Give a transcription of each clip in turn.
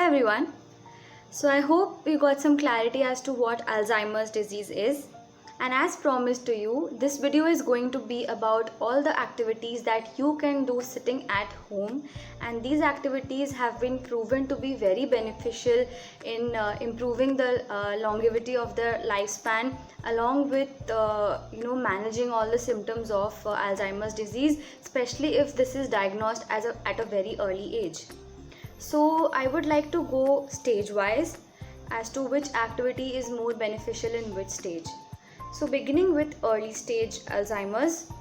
everyone. So I hope you got some clarity as to what Alzheimer's disease is. And as promised to you, this video is going to be about all the activities that you can do sitting at home. And these activities have been proven to be very beneficial in improving the longevity of the lifespan, along with managing all the symptoms of Alzheimer's disease, especially if this is diagnosed at a very early age. So I would like to go stage wise as to which activity is more beneficial in which stage. So beginning with early stage Alzheimer's,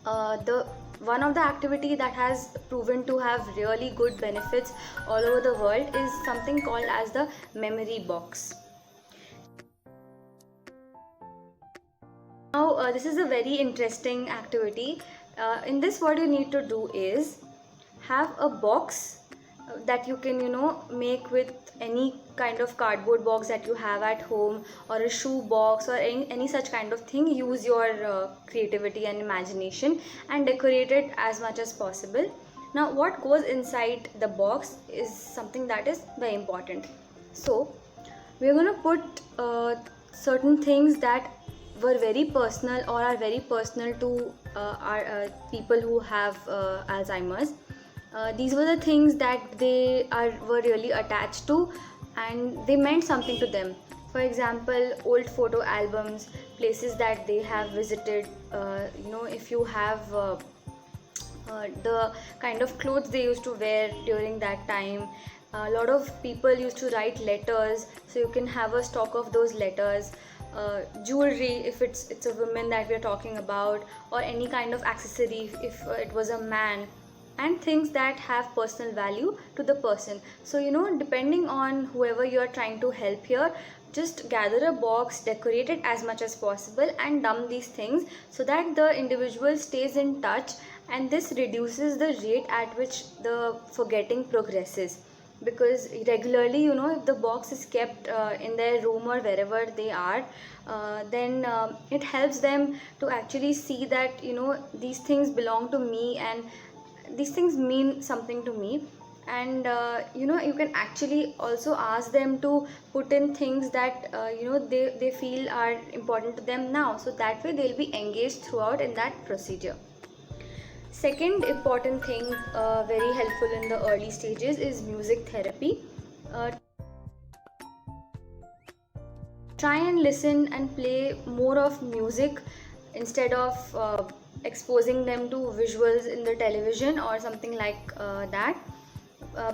the one of the activity that has proven to have really good benefits all over the world is something called as the memory box. Now this is a very interesting activity. In this, what you need to do is have a box that you can make with any kind of cardboard box that you have at home, or a shoe box, or any such kind of thing. Use your creativity and imagination and decorate it as much as possible. Now what goes inside the box is something that is very important. So we're going to put certain things that were very personal or are very personal to our people who have Alzheimer's. These were the things that were really attached to, and they meant something to them. For example, old photo albums, places that they have visited. If you have the kind of clothes they used to wear during that time. A lot of people used to write letters, so you can have a stock of those letters. Jewelry, if it's a woman that we're talking about, or any kind of accessory if it was a man, and things that have personal value to the person. So depending on whoever you are trying to help here, just gather a box, decorate it as much as possible, and dump these things so that the individual stays in touch, and this reduces the rate at which the forgetting progresses. Because regularly, if the box is kept in their room or wherever they are, then it helps them to actually see that these things belong to me, and these things mean something to me. And you can actually also ask them to put in things that they feel are important to them now, so that way they'll be engaged throughout in that procedure. Second important thing, very helpful in the early stages, is music therapy. uh, Try and listen and play more of music instead of exposing them to visuals in the television or something like that.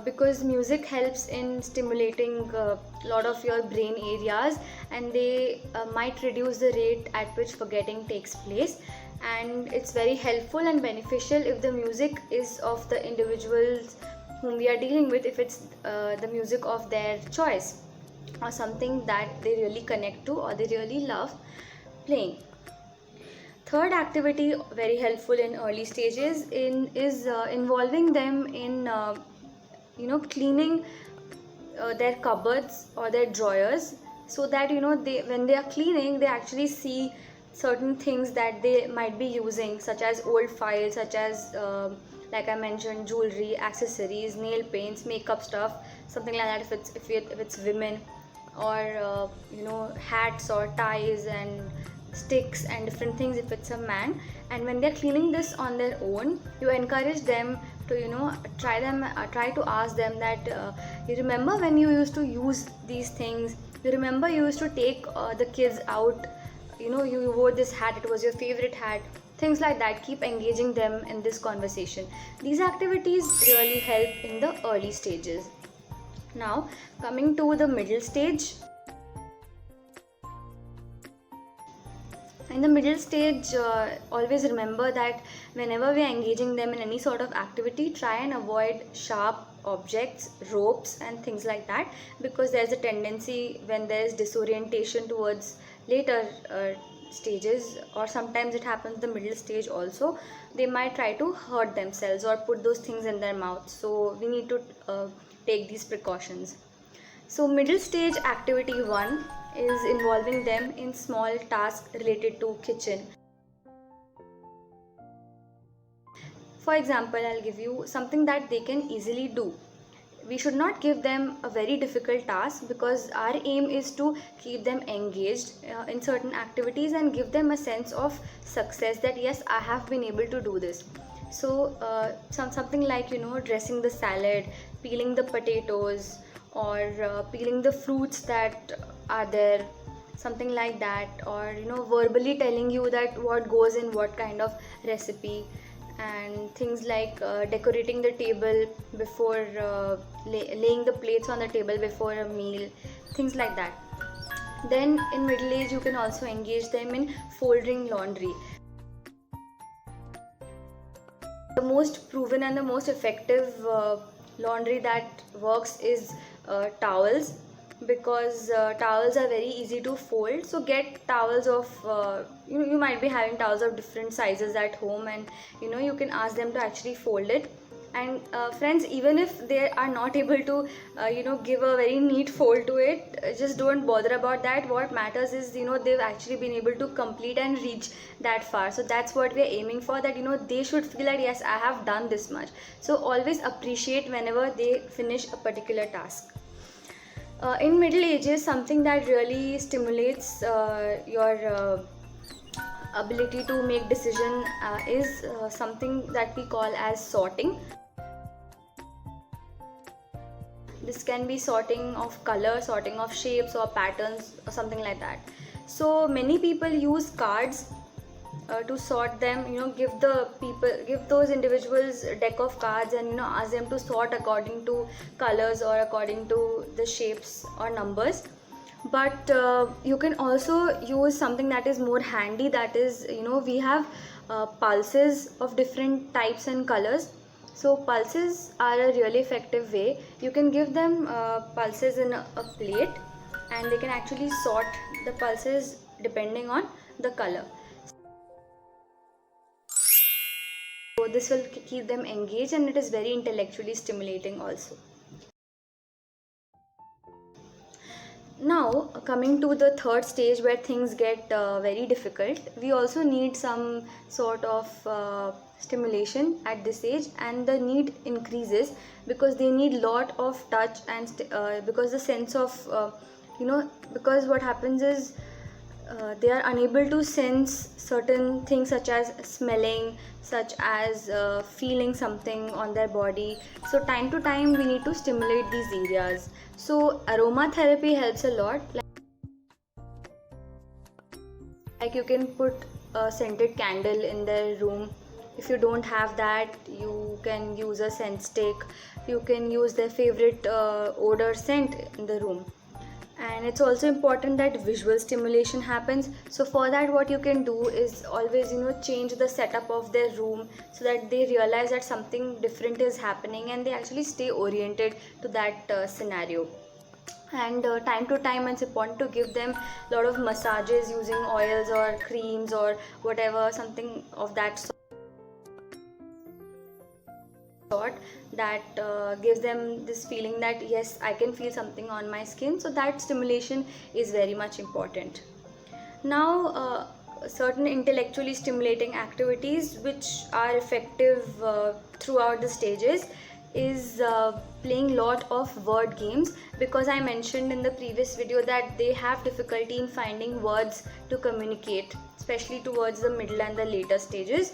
Because music helps in stimulating a lot of your brain areas, and they might reduce the rate at which forgetting takes place. And it's very helpful and beneficial if the music is of the individuals whom we are dealing with, if it's the music of their choice, or something that they really connect to or they really love playing. Third activity very helpful in early stages is involving them in cleaning their cupboards or their drawers, so that they, when they are cleaning, they actually see certain things that they might be using, such as old files, such as like I mentioned, jewelry, accessories, nail paints, makeup stuff, something like that if it's women, or hats or ties and sticks and different things if it's a man. And when they're cleaning this on their own, you encourage them to try to ask them that you remember when you used to use these things, you remember you used to take the kids out, you wore this hat, it was your favorite hat, things like that. Keep engaging them in this conversation. These activities really help in the early stages. Now coming to the middle stage. In the middle stage, always remember that whenever we are engaging them in any sort of activity, try and avoid sharp objects, ropes and things like that, because there's a tendency, when there's disorientation towards later stages, or sometimes it happens the middle stage also, they might try to hurt themselves or put those things in their mouth. So we need to take these precautions. So middle stage activity 1 is involving them in small tasks related to kitchen. For example, I'll give you something that they can easily do. we should not give them a very difficult task, because our aim is to keep them engaged in certain activities and give them a sense of success, that yes, I have been able to do this. So something like, dressing the salad, peeling the potatoes, or peeling the fruits that are there, something like that, or verbally telling you that what goes in what kind of recipe, and things like decorating the table before laying the plates on the table before a meal, things like that. Then in middle age, you can also engage them in folding laundry. The most proven and the most effective laundry that works is towels, because towels are very easy to fold. So get towels of you might be having towels of different sizes at home, and you can ask them to actually fold it. And friends, even if they are not able to give a very neat fold to it, just don't bother about that. What matters is they've actually been able to complete and reach that far. So that's what we're aiming for, that they should feel that yes, I have done this much. So always appreciate whenever they finish a particular task. In middle ages, something that really stimulates your ability to make decision is something that we call as sorting. This can be sorting of color, sorting of shapes or patterns, or something like that. So many people use cards to sort them. Give those individuals a deck of cards, and ask them to sort according to colors or according to the shapes or numbers. But you can also use something that is more handy, that is, we have pulses of different types and colors. So pulses are a really effective way. You can give them pulses in a plate, and they can actually sort the pulses depending on the color. So this will keep them engaged, and it is very intellectually stimulating also. Now, coming to the third stage where things get very difficult, we also need some sort of stimulation at this age, and the need increases because they need lot of touch, and because the sense of because what happens is they are unable to sense certain things, such as smelling, such as feeling something on their body. So time to time we need to stimulate these areas. So aromatherapy helps a lot. Like you can put a scented candle in their room. If you don't have that, you can use a scent stick. You can use their favorite odor scent in the room. And it's also important that visual stimulation happens. So for that, what you can do is always change the setup of their room, so that they realize that something different is happening, and they actually stay oriented to that scenario. And time to time, it's important to give them a lot of massages using oils or creams or whatever, something of that sort, that gives them this feeling that yes, I can feel something on my skin. So that stimulation is very much important. Now certain intellectually stimulating activities which are effective throughout the stages is playing lot of word games, because I mentioned in the previous video that they have difficulty in finding words to communicate, especially towards the middle and the later stages.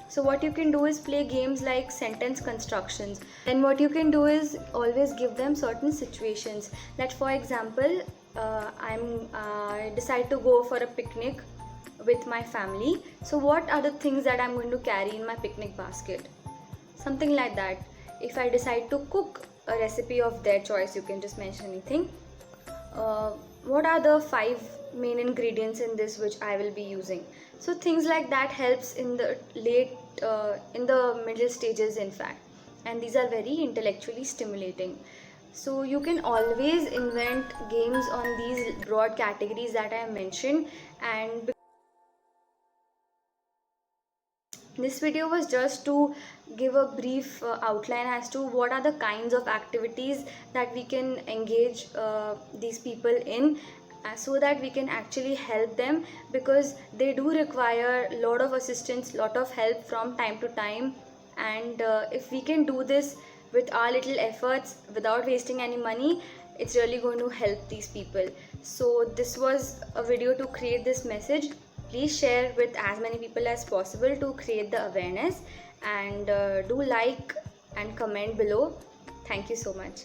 So what you can do is play games like sentence constructions. Then what you can do is always give them certain situations, that for example, I decide to go for a picnic with my family. So what are the things that I'm going to carry in my picnic basket? Something like that. If I decide to cook a recipe of their choice, you can just mention anything. What are the 5 main ingredients in this which I will be using? So things like that helps in the in the middle stages, in fact, and these are very intellectually stimulating. So you can always invent games on these broad categories that I mentioned. And this video was just to give a brief outline as to what are the kinds of activities that we can engage these people in, so that we can actually help them, because they do require a lot of assistance, lot of help from time to time. And if we can do this with our little efforts, without wasting any money, it's really going to help these people. So this was a video to create this message. Please share with as many people as possible to create the awareness, and do like and comment below. Thank you so much.